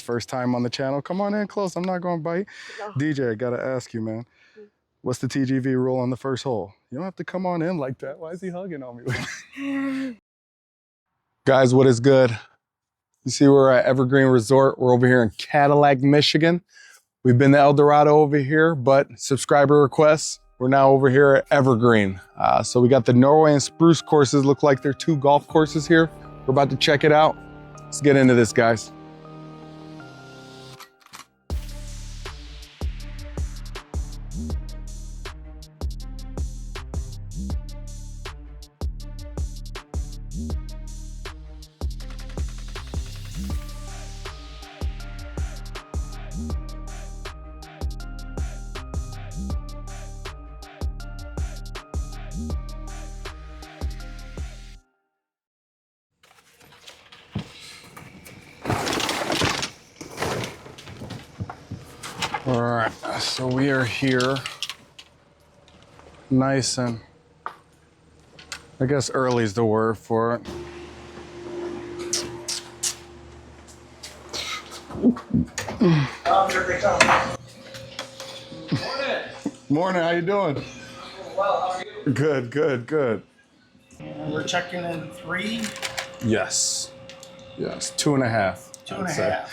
first time on the channel, come on in close. I'm not going to bite. No. DJ, I got to ask you, man. What's the TGV rule on the first hole? You don't have to come on in like that. Why is he hugging on me? Guys, what is good? You see we're at Evergreen Resort. We're over here in Cadillac, Michigan. We've been to El Dorado over here, but subscriber requests, we're now over here at Evergreen. So we got the Norway and Spruce courses. Look like they're 2 golf courses here. We're about to check it out. Let's get into this, guys. All right, so we are here, nice and, I guess early is the word for it. Morning, how you doing? Well, how are you? Good, good, good. And we're checking in 3. Yes, yes, 2.5. 2.5.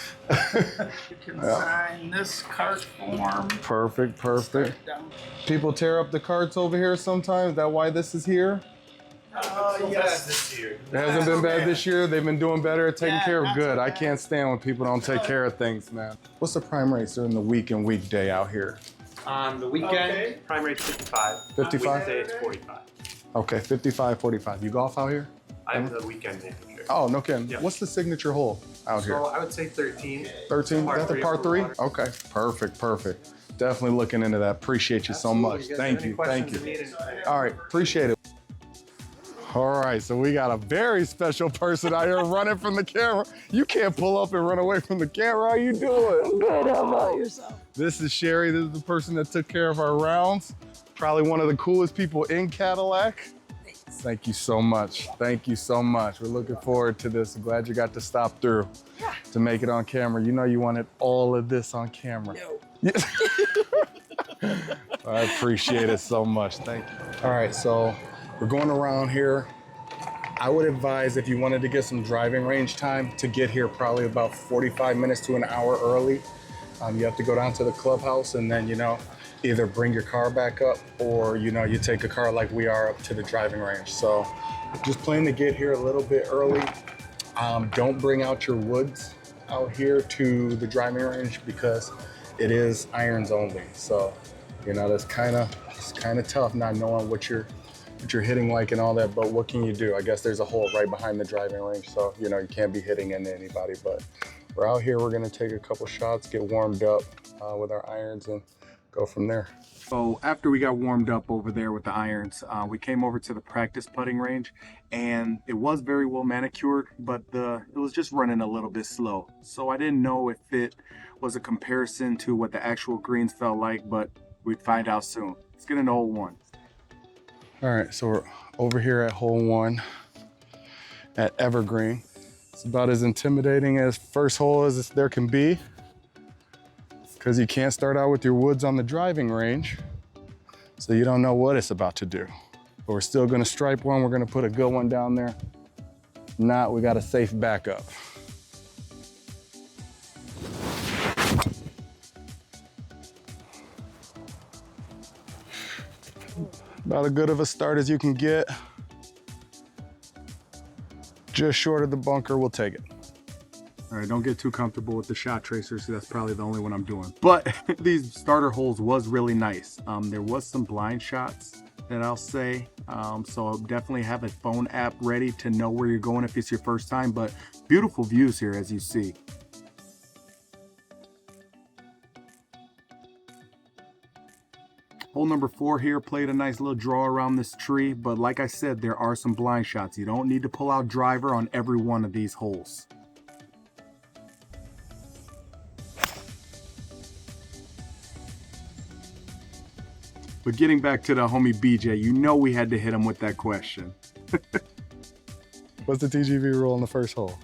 You can sign this cart form. Perfect, perfect. People tear up the carts over here sometimes. Is that why this is here? Yes, this year. It hasn't been bad this year. They've been doing better at taking care of. Good. I can't stand when people don't take care of things, man. What's the prime rates during the week and weekday out here? On the weekend, prime rate's 55. 55? On weekday, it's 45. Okay, 55, 45. You golf out here? I'm the weekend manager. Oh, no kidding. Yep. What's the signature hole out here? So I would say 13. 13? That's a par 3? Okay, perfect, perfect. Definitely looking into that. Appreciate you so much. Thank you, thank you. All right, appreciate it. All right, so we got a very special person out here running from the camera. You can't pull up and run away from the camera. How you doing? Good, how about yourself? This is Sherry. This is the person that took care of our rounds. Probably one of the coolest people in Cadillac. Thanks. Thank you so much. Thank you so much. We're looking forward to this. I'm glad you got to stop through to make it on camera. You know you wanted all of this on camera. No. I appreciate it so much. Thank you. All right, so we're going around here. I would advise if you wanted to get some driving range time to get here probably about 45 minutes to an hour early. You have to go down to the clubhouse and then, either bring your car back up or, you take a car like we are up to the driving range. So just plan to get here a little bit early. Don't bring out your woods out here to the driving range because it is irons only. So, that's kind of tough not knowing what you're hitting like and all that, but what can you do? I guess there's a hole right behind the driving range, so you can't be hitting into anybody, but we're out here, we're gonna take a couple shots, get warmed up with our irons and go from there. So after we got warmed up over there with the irons, we came over to the practice putting range and it was very well manicured, but it was just running a little bit slow. So I didn't know if it was a comparison to what the actual greens felt like, but we'd find out soon. Let's get into hole 1. All right, so we're over here at hole 1 at Evergreen. It's about as intimidating as first hole as there can be because you can't start out with your woods on the driving range, so you don't know what it's about to do. But we're still gonna stripe one. We're gonna put a good one down there. If not, we got a safe backup. About as good of a start as you can get. Just short of the bunker, we'll take it. All right, don't get too comfortable with the shot tracers, so that's probably the only one I'm doing. But these starter holes was really nice. There was some blind shots that I'll say. So I'll definitely have a phone app ready to know where you're going if it's your first time, but beautiful views here as you see. Hole number 4 here played a nice little draw around this tree, but like I said, there are some blind shots. You don't need to pull out driver on every one of these holes. But getting back to the homie BJ, we had to hit him with that question. What's the TGV rule on the first hole?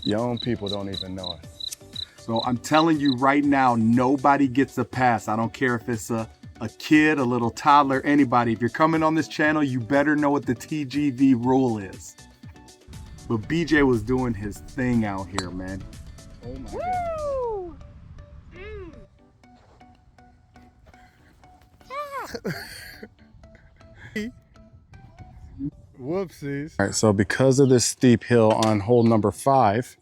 Young people don't even know it. So I'm telling you right now, nobody gets a pass. I don't care if it's a kid, a little toddler, anybody. If you're coming on this channel, you better know what the TGV rule is. But BJ was doing his thing out here, man. Oh my goodness. Whoopsies. All right, so because of this steep hill on hole number 5,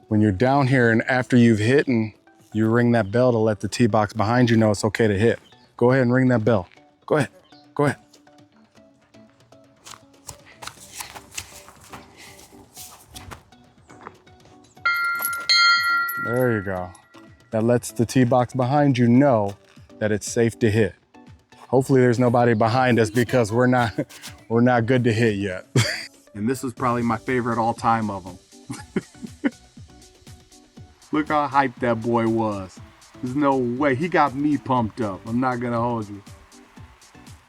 when you're down here and after you've hit, and you ring that bell to let the tee box behind you know it's okay to hit. Go ahead and ring that bell. Go ahead. Go ahead. There you go. That lets the tee box behind you know that it's safe to hit. Hopefully there's nobody behind us because we're not good to hit yet. And this is probably my favorite all time of them. Look how hyped that boy was. There's no way. He got me pumped up. I'm not gonna hold you.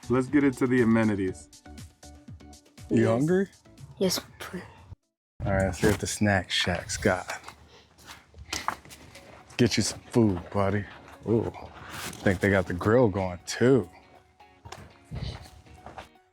Let's get into the amenities. You hungry? Yes, please. All right, let's see what the snack shack's got. Get you some food, buddy. Ooh, I think they got the grill going too.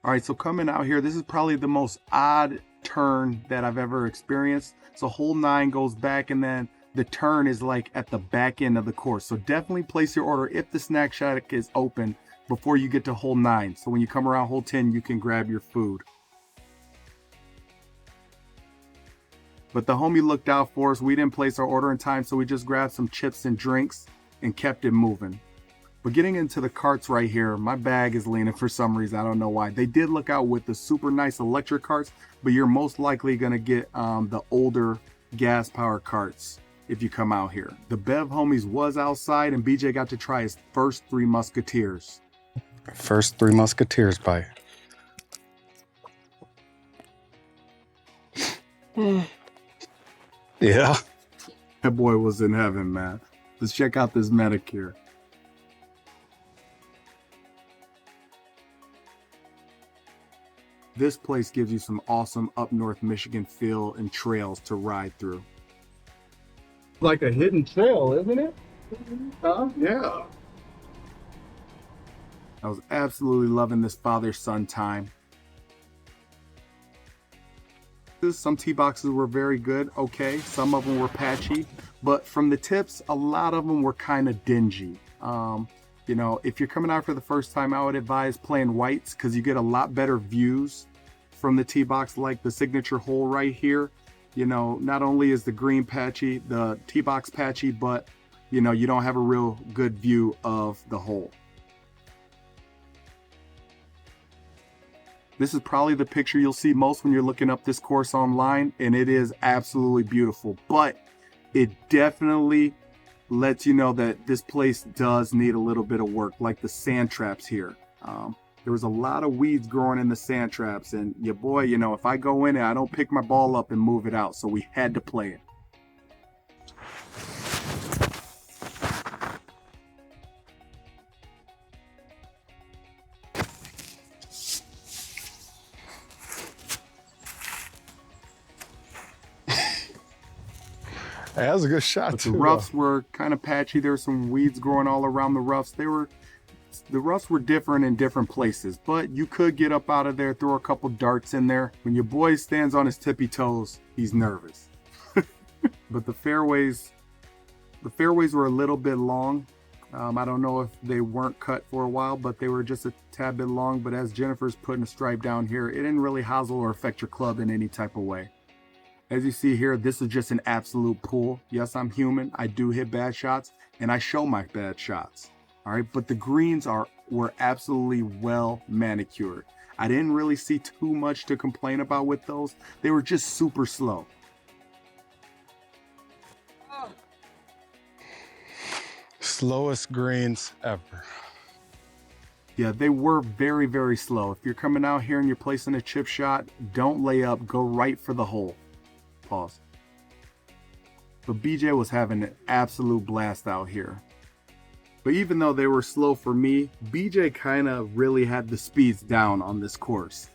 All right, so coming out here, this is probably the most odd turn that I've ever experienced. So hole 9 goes back, and then the turn is like at the back end of the course. So definitely place your order if the snack shack is open before you get to hole 9. So when you come around hole 10, you can grab your food. But the homie looked out for us. We didn't place our order in time, so we just grabbed some chips and drinks and kept it moving. But getting into the carts right here, my bag is leaning for some reason. I don't know why. They did look out with the super nice electric carts, but you're most likely gonna get the older gas power carts if you come out here. The Bev homies was outside, and BJ got to try his first 3 Musketeers. First 3 Musketeers bite. Yeah. That boy was in heaven, man. Let's check out this manicure. This place gives you some awesome up north Michigan feel and trails to ride through. Like a hidden trail, isn't it? Yeah. I was absolutely loving this father-son time. Some tee boxes were very good, okay. Some of them were patchy, but from the tips, a lot of them were kind of dingy. You know, if you're coming out for the first time, I would advise playing whites because you get a lot better views from the tee box, like the signature hole right here. You know, not only is the green patchy, the tee box patchy, but you know, you don't have a real good view of the hole. This is probably the picture you'll see most when you're looking up this course online, and it is absolutely beautiful, but it definitely lets you know that this place does need a little bit of work, like the sand traps here. There was a lot of weeds growing in the sand traps, and your boy, you know, if I go in there, I don't pick my ball up and move it out, so we had to play it. That was a good shot But too. the roughs were kind of patchy. There were some weeds growing all around the roughs. The roughs were different in different places, but you could get up out of there, throw a couple darts in there. When your boy stands on his tippy toes, he's nervous. But the fairways were a little bit long. I don't know if they weren't cut for a while, but they were just a tad bit long. But as Jennifer's putting a stripe down here, it didn't really hosel or affect your club in any type of way. As you see here, this is just an absolute pool. Yes, I'm human. I do hit bad shots, and I show my bad shots. All right, but the greens were absolutely well manicured. I didn't really see too much to complain about with those. They were just super slow. Slowest greens ever. Yeah, they were very, very slow. If you're coming out here and you're placing a chip shot, don't lay up, go right for the hole. Pause. But BJ was having an absolute blast out here. But even though they were slow for me, BJ kind of really had the speeds down on this course.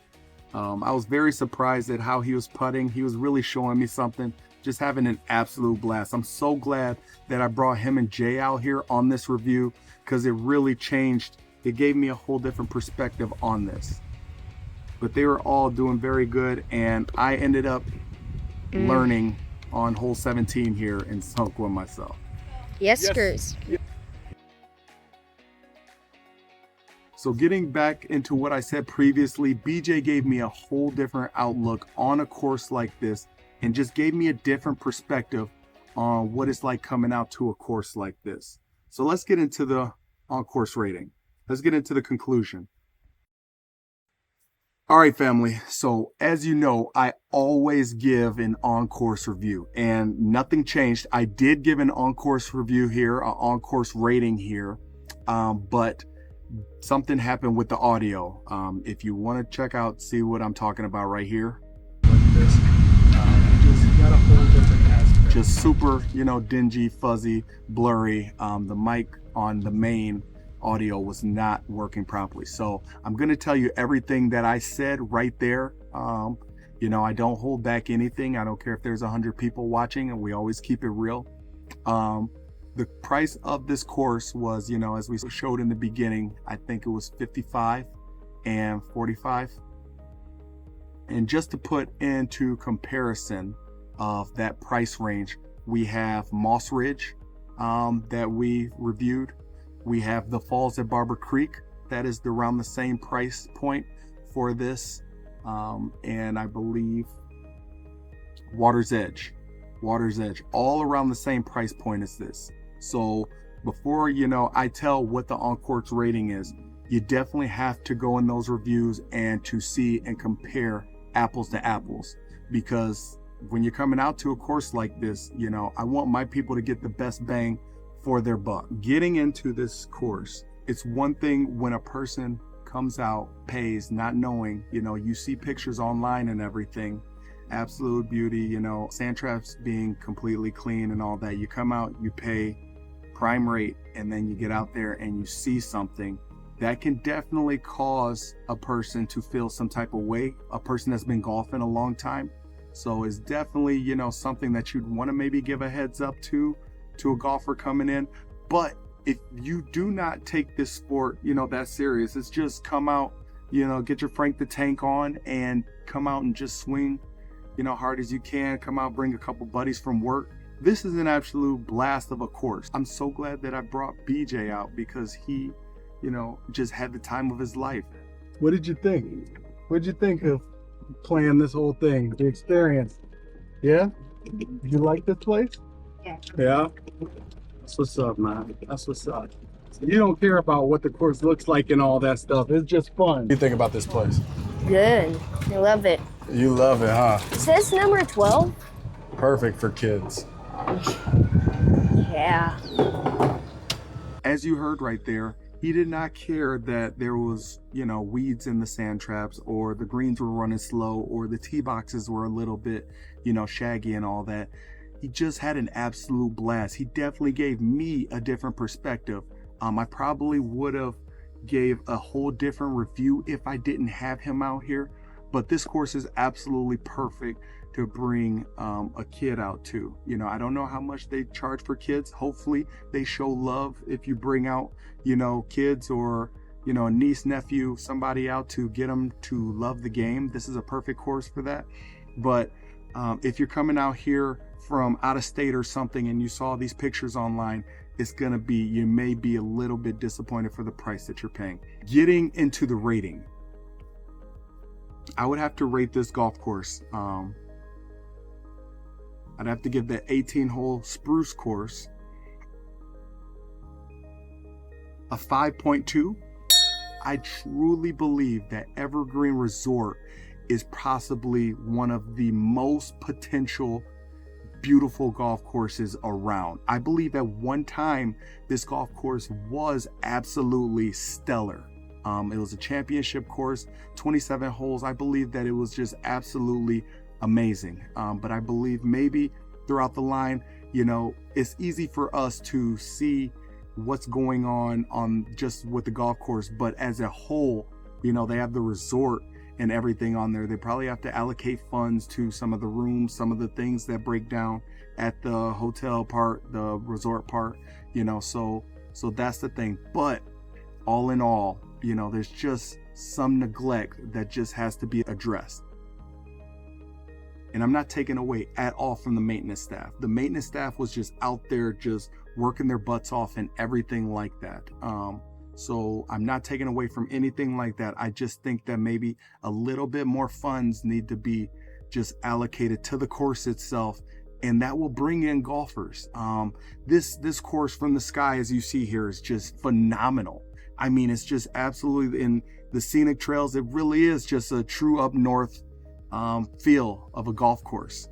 I was very surprised at how he was putting. He was really showing me something. just having an absolute blast. I'm so glad that I brought him and Jay out here on this review, because it really changed. It gave me a whole different perspective on this. But they were all doing very good, and I ended up learning on hole 17 here in Sunk with myself. Yes, Spruce. So getting back into what I said previously, BJ gave me a whole different outlook on a course like this, and just gave me a different perspective on what it's like coming out to a course like this. So let's get into the on-course rating. Let's get into the conclusion. All right, family. So as you know, I always give an on-course review, and nothing changed. I did give an on-course review here, an on-course rating here, but something happened with the audio. If you want to check out, see what I'm talking about right here. Like this, just got a whole different aspect. Just super, dingy, fuzzy, blurry. The mic on the main audio was not working properly. So I'm going to tell you everything that I said right there. I don't hold back anything. I don't care if there's 100 people watching, and we always keep it real. The price of this course was, as we showed in the beginning, I think it was $55 and $45. And just to put into comparison of that price range, we have Moss Ridge that we reviewed. We have the Falls at Barber Creek. That is around the same price point for this. And I believe Water's Edge, all around the same price point as this. So before, I tell what the on-course rating is, you definitely have to go in those reviews and to see and compare apples to apples. Because when you're coming out to a course like this, I want my people to get the best bang for their buck. Getting into this course, it's one thing when a person comes out, pays, not knowing, you see pictures online and everything, absolute beauty, sand traps being completely clean and all that. You come out, you pay prime rate, and then you get out there and you see something that can definitely cause a person to feel some type of way, a person that's been golfing a long time. So it's definitely, something that you'd want to maybe give a heads up to a golfer coming in. But if you do not take this sport, that serious, it's just come out, get your Frank the Tank on and come out and just swing, hard as you can. Come out, bring a couple buddies from work. This is an absolute blast of a course. I'm so glad that I brought BJ out, because he, just had the time of his life. What did you think? What did you think of playing this whole thing, the experience? Yeah? You like this place? Yeah. Yeah? That's what's up, man. That's what's up. So you don't care about what the course looks like and all that stuff. It's just fun. What do you think about this place? Good. I love it. You love it, huh? Is this number 12? Perfect for kids. Yeah. As you heard right there, he did not care that there was, weeds in the sand traps, or the greens were running slow, or the tee boxes were a little bit, shaggy and all that. He just had an absolute blast. He definitely gave me a different perspective. I probably would have gave a whole different review if I didn't have him out here. But this course is absolutely perfect to bring a kid out to. I don't know how much they charge for kids. Hopefully they show love if you bring out, kids, or, a niece, nephew, somebody out to get them to love the game. This is a perfect course for that. But if you're coming out here from out of state or something and you saw these pictures online, you may be a little bit disappointed for the price that you're paying. Getting into the rating, I would have to rate this golf course. I'd have to give the 18-hole Spruce course a 5.2. I truly believe that Evergreen Resort is possibly one of the most potential beautiful golf courses around. I believe at one time this golf course was absolutely stellar. It was a championship course, 27 holes. I believe that it was just absolutely amazing. But I believe maybe throughout the line, it's easy for us to see what's going on just with the golf course. But as a whole, they have the resort and everything on there. They probably have to allocate funds to some of the rooms, some of the things that break down at the hotel part, the resort part, you know, so that's the thing. But all in all, you know, there's just some neglect that just has to be addressed. And I'm not taking away at all from the maintenance staff. The maintenance staff was just out there just working their butts off and everything like that. So I'm not taking away from anything like that. I just think that maybe a little bit more funds need to be just allocated to the course itself, and that will bring in golfers. This course from the sky, as you see here, is just phenomenal. I mean, it's just absolutely, in the scenic trails, it really is just a true up north feel of a golf course.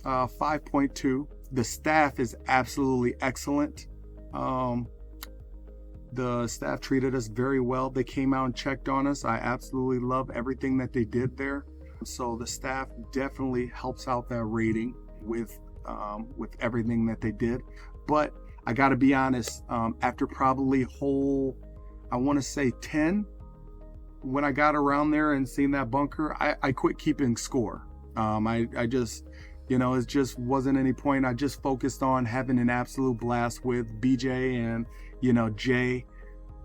5.2. The staff is absolutely excellent. The staff treated us very well. They came out and checked on us. I absolutely love everything that they did there. So the staff definitely helps out that rating with everything that they did. But I got to be honest, after probably hole, I want to say 10, when I got around there and seen that bunker, I quit keeping score. I just, you know, it just wasn't any point. I just focused on having an absolute blast with BJ and, you know, Jay.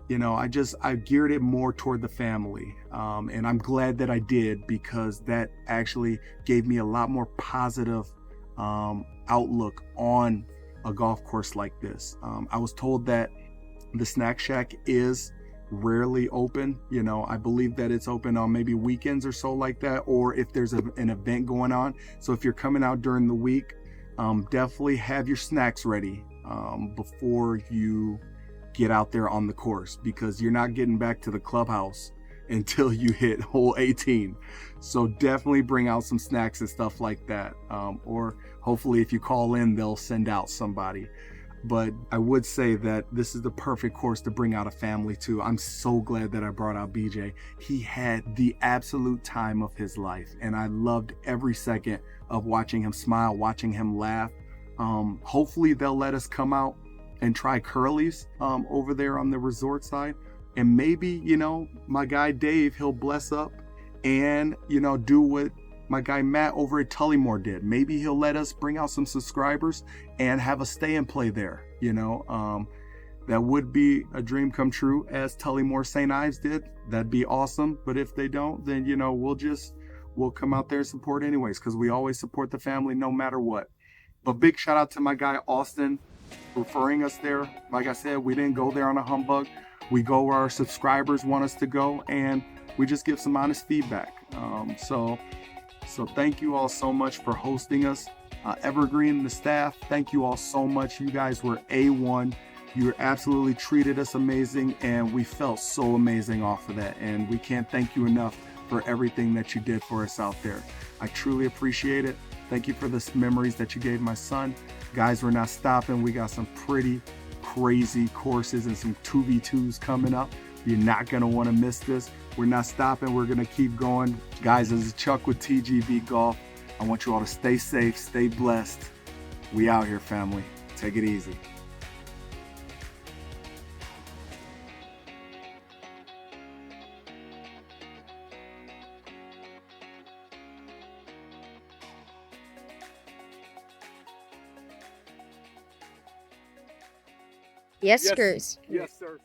You know, I geared it more toward the family. And I'm glad that I did, because that actually gave me a lot more positive outlook on a golf course like this. I was told that the snack shack is rarely open. You know, I believe that it's open on maybe weekends or so like that, or if there's an event going on. So if you're coming out during the week, definitely have your snacks ready before you get out there on the course, because you're not getting back to the clubhouse until you hit hole 18. So definitely bring out some snacks and stuff like that, or hopefully if you call in, they'll send out somebody. But I would say that this is the perfect course to bring out a family to. I'm so glad that I brought out BJ. He had the absolute time of his life, and I loved every second of watching him smile, watching him laugh. Hopefully they'll let us come out and try curlies over there on the resort side. And maybe, you know, my guy Dave, he'll bless up and, you know, do what my guy Matt over at Tullymore did. Maybe he'll let us bring out some subscribers and have a stay and play there. You know, that would be a dream come true, as Tullymore St. Ives did. That'd be awesome. But if they don't, then, you know, we'll come out there and support anyways, because we always support the family no matter what. But big shout out to my guy Austin referring us there. Like I said, we didn't go there on a humbug. We go where our subscribers want us to go, and we just give some honest feedback. So thank you all so much for hosting us. Evergreen and the staff, thank you all so much. You guys were A1. You absolutely treated us amazing, and we felt so amazing off of that. And we can't thank you enough for everything that you did for us out there. I truly appreciate it. Thank you for the memories that you gave my son. Guys, we're not stopping. We got some pretty crazy courses and some 2v2s coming up. You're not going to want to miss this. We're not stopping. We're going to keep going. Guys, this is Chuck with TGV Golf. I want you all to stay safe, stay blessed. We out here, family. Take it easy. Yes, Spruce. Yes, sir.